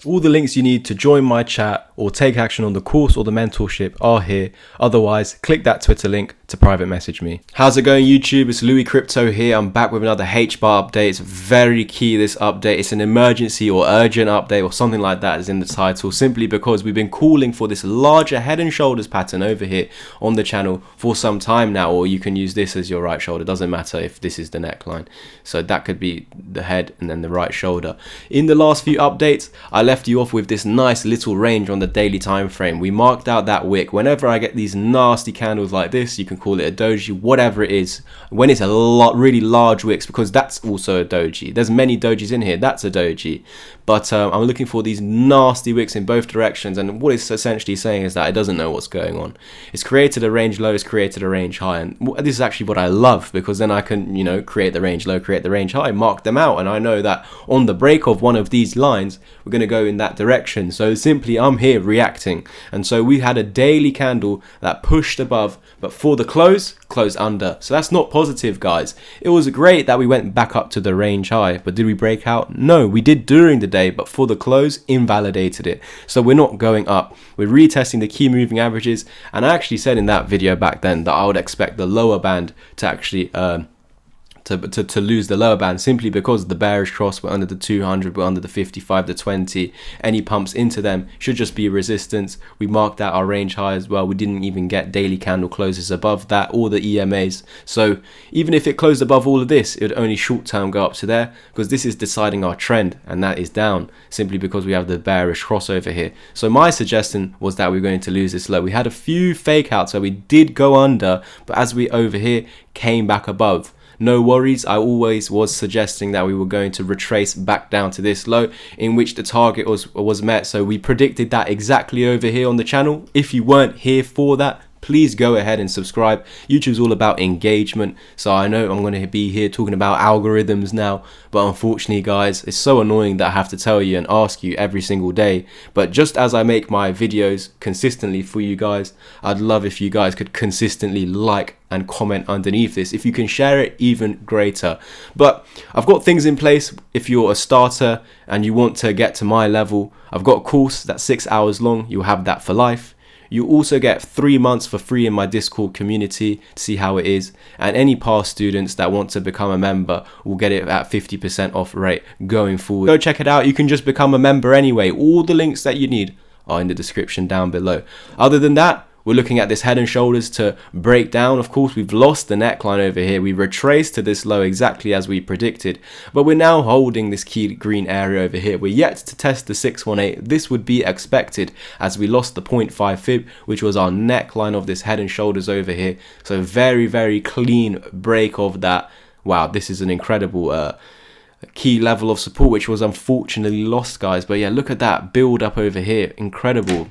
All the links you need to join my chat or take action on the course or the mentorship are here. Otherwise, click that Twitter link to private message me. How's it going, YouTube? It's Louis Crypto here. I'm back with another Hbar update. It's very key, this update. It's an emergency or urgent update or something like that is in the title, simply because we've been calling for this larger head and shoulders pattern over here on the channel for some time now, or you can use this as your right shoulder. Doesn't matter if this is the neckline. So that could be the head and then the right shoulder. In the last few updates, I left you off with this nice little range on the daily time frame. We marked out that wick. Whenever I get these nasty candles like this, you can call it a doji, whatever it is, when it's a lot really large wicks, because that's also a doji. There's many dojis in here, that's a doji, but I'm looking for these nasty wicks in both directions, and what it's essentially saying is that it doesn't know what's going on. It's created a range low, it's created a range high, and this is actually what I love, because then I can, you know, create the range low, create the range high, mark them out, and I know that on the break of one of these lines we're going to go in that direction. So simply I'm here reacting, and so we had a daily candle that pushed above, but for the closed under. So that's not positive, guys. It was great that we went back up to the range high, but did we break out? No, we did during the day, but for the close invalidated it. So we're not going up, we're retesting the key moving averages. And I actually said in that video back then that I would expect the lower band to actually to lose the lower band, simply because the bearish cross were under the 200, we're under the 55, the 20. Any pumps into them should just be resistance. We marked out our range high as well. We didn't even get daily candle closes above that or the EMAs. So even if it closed above all of this, it would only short term go up to there, because this is deciding our trend, and that is down simply because we have the bearish crossover here. So my suggestion was that we're going to lose this low. We had a few fake outs where we did go under, but as we over here came back above, no worries. I always was suggesting that we were going to retrace back down to this low, in which the target was met. So we predicted that exactly over here on the channel. If you weren't here for that, please go ahead and subscribe. YouTube's all about engagement, so I know I'm going to be here talking about algorithms now, but unfortunately, guys, it's so annoying that I have to tell you and ask you every single day. But just as I make my videos consistently for you guys, I'd love if you guys could consistently like and comment underneath this. If you can share it, even greater. But I've got things in place. If you're a starter and you want to get to my level, I've got a course that's 6 hours long. You'll have that for life. You also get 3 months for free in my Discord community to see how it is, and any past students that want to become a member will get it at 50% off rate going forward. Go check it out. You can just become a member anyway. All the links that you need are in the description down below. Other than that, we're looking at this head and shoulders to break down. Of course, we've lost the neckline over here. We retraced to this low exactly as we predicted, but we're now holding this key green area over here. We're yet to test the 618. This would be expected as we lost the 0.5 fib, which was our neckline of this head and shoulders over here. So very, very clean break of that. Wow, this is an incredible key level of support, which was unfortunately lost, guys. But yeah, look at that build up over here. Incredible.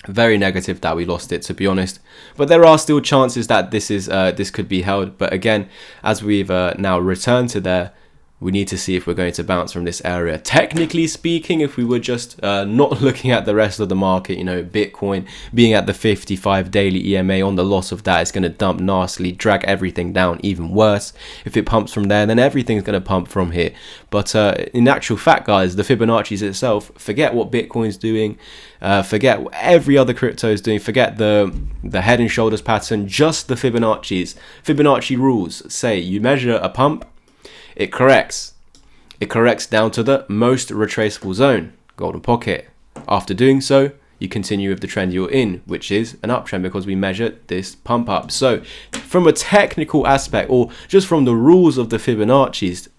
Very negative that we lost it, to be honest, but there are still chances that this could be held. But again, as we've now returned to there, we need to see if we're going to bounce from this area. Technically speaking, if we were just not looking at the rest of the market, you know, Bitcoin being at the 55 daily EMA, on the loss of that, it's going to dump nastily, drag everything down even worse. If it pumps from there, then everything's going to pump from here. But in actual fact, guys, the Fibonacci's itself, forget what Bitcoin's doing, forget what every other crypto is doing, forget the head and shoulders pattern, just the Fibonacci's. Fibonacci rules say you measure a pump, it corrects down to the most retraceable zone, golden pocket. After doing so, you continue with the trend you're in, which is an uptrend, because we measured this pump up. So from a technical aspect, or just from the rules of the Fibonacci's,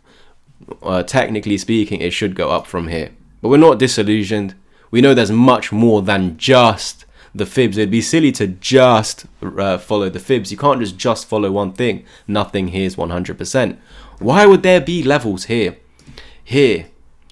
technically speaking, it should go up from here. But we're not disillusioned. We know there's much more than just the fibs. It'd be silly to just follow the fibs. You can't just follow one thing. Nothing here is 100%. Why would there be levels here?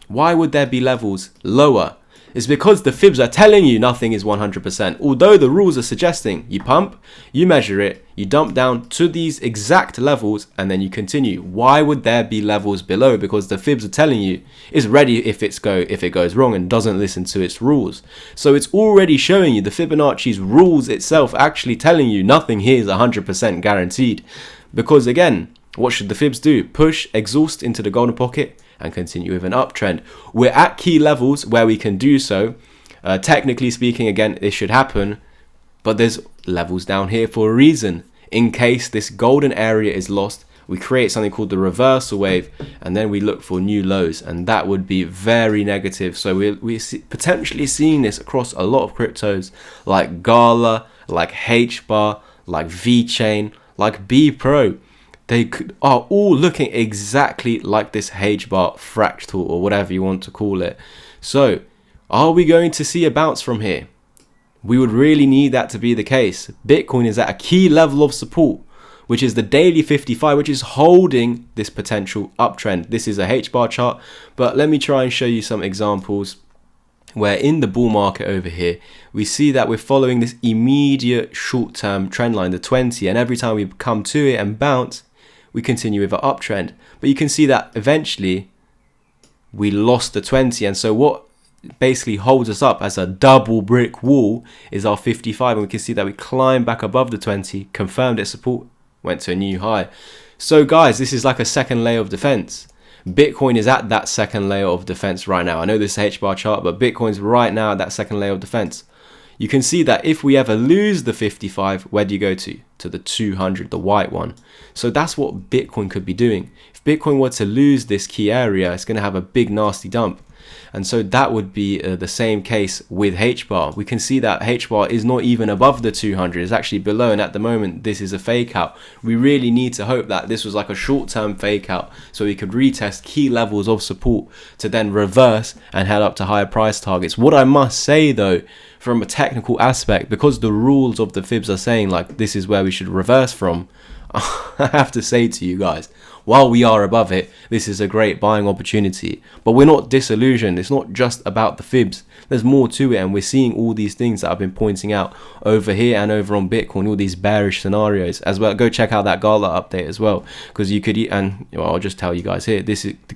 Why would there be levels lower? It's because the fibs are telling you nothing is 100%. Although the rules are suggesting you pump, you measure it, you dump down to these exact levels, and then you continue. Why would there be levels below? Because the fibs are telling you it's ready if it goes wrong and doesn't listen to its rules. So it's already showing you the Fibonacci's rules itself actually telling you nothing here is 100% guaranteed. Because again, what should the fibs do? Push, exhaust into the golden pocket, and continue with an uptrend. We're at key levels where we can do so. Technically speaking, again, this should happen, but there's levels down here for a reason. In case this golden area is lost, we create something called the reversal wave, and then we look for new lows, and that would be very negative. So we're potentially seeing this across a lot of cryptos like Gala, like Hbar, like VeChain, like BPro. They are all looking exactly like this Hbar fractal, or whatever you want to call it. So are we going to see a bounce from here? We would really need that to be the case. Bitcoin is at a key level of support, which is the daily 55, which is holding this potential uptrend. This is a Hbar chart, but let me try and show you some examples where in the bull market over here, we see that we're following this immediate short-term trend line, the 20, and every time we come to it and bounce, we continue with an uptrend. But you can see that eventually we lost the 20, and so what basically holds us up as a double brick wall is our 55, and we can see that we climbed back above the 20, confirmed its support, went to a new high. So guys, this is like a second layer of defense. Bitcoin is at that second layer of defense right now. I know this is a Hbar chart, but Bitcoin's right now at that second layer of defense. You can see that if we ever lose the 55, where do you go to? To the 200, the white one. So that's what Bitcoin could be doing. If Bitcoin were to lose this key area, it's going to have a big nasty dump. And so that would be the same case with Hbar. We can see that Hbar is not even above the 200, it's actually below, and at the moment this is a fake out. We really need to hope that this was like a short-term fake out so we could retest key levels of support to then reverse and head up to higher price targets. What I must say though, from a technical aspect, because the rules of the fibs are saying like this is where we should reverse from, I have to say to you guys, while we are above it, this is a great buying opportunity. But we're not disillusioned. It's not just about the fibs. There's more to it, and we're seeing all these things that I've been pointing out over here and over on Bitcoin, all these bearish scenarios as well. Go check out that Gala update as well, because you could, and well, I'll just tell you guys here,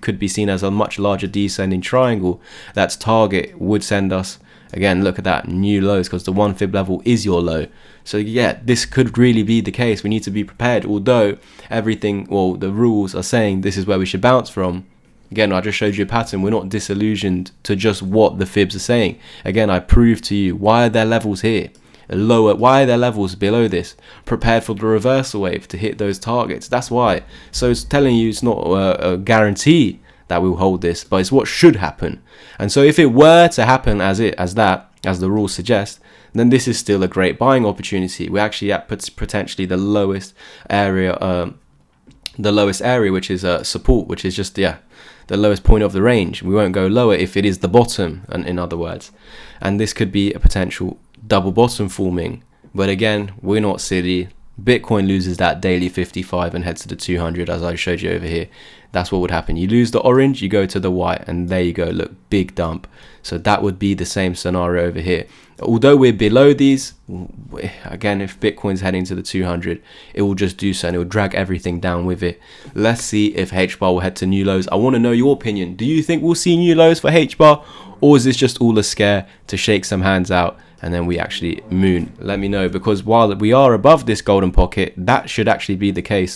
could be seen as a much larger descending triangle. That's target would send us, again, look at that, new lows, because the 1 fib level is your low. So yeah, this could really be the case. We need to be prepared, although everything, well, the rules are saying this is where we should bounce from. Again, I just showed you a pattern. We're not disillusioned to just what the fibs are saying. Again, I proved to you, why are there levels here? Lower, why are there levels below this? Prepared for the reversal wave to hit those targets. That's why. So it's telling you it's not a guarantee that we'll hold this, but it's what should happen. And so if it were to happen as the rules suggest, then this is still a great buying opportunity. We're actually at potentially the lowest area, which is support, which is just the lowest point of the range. We won't go lower if it is the bottom, and in other words, and this could be a potential double bottom forming. But again, we're not silly. Bitcoin loses that daily 55 and heads to the 200, as I showed you over here. That's what would happen. You lose the orange, you go to the white, and there you go. Look, big dump. So that would be the same scenario over here. Although we're below these, again, if Bitcoin's heading to the 200, it will just do so, and it will drag everything down with it. Let's see if Hbar will head to new lows. I want to know your opinion. Do you think we'll see new lows for Hbar, or is this just all a scare to shake some hands out and then we actually moon? Let me know, because while we are above this golden pocket, that should actually be the case.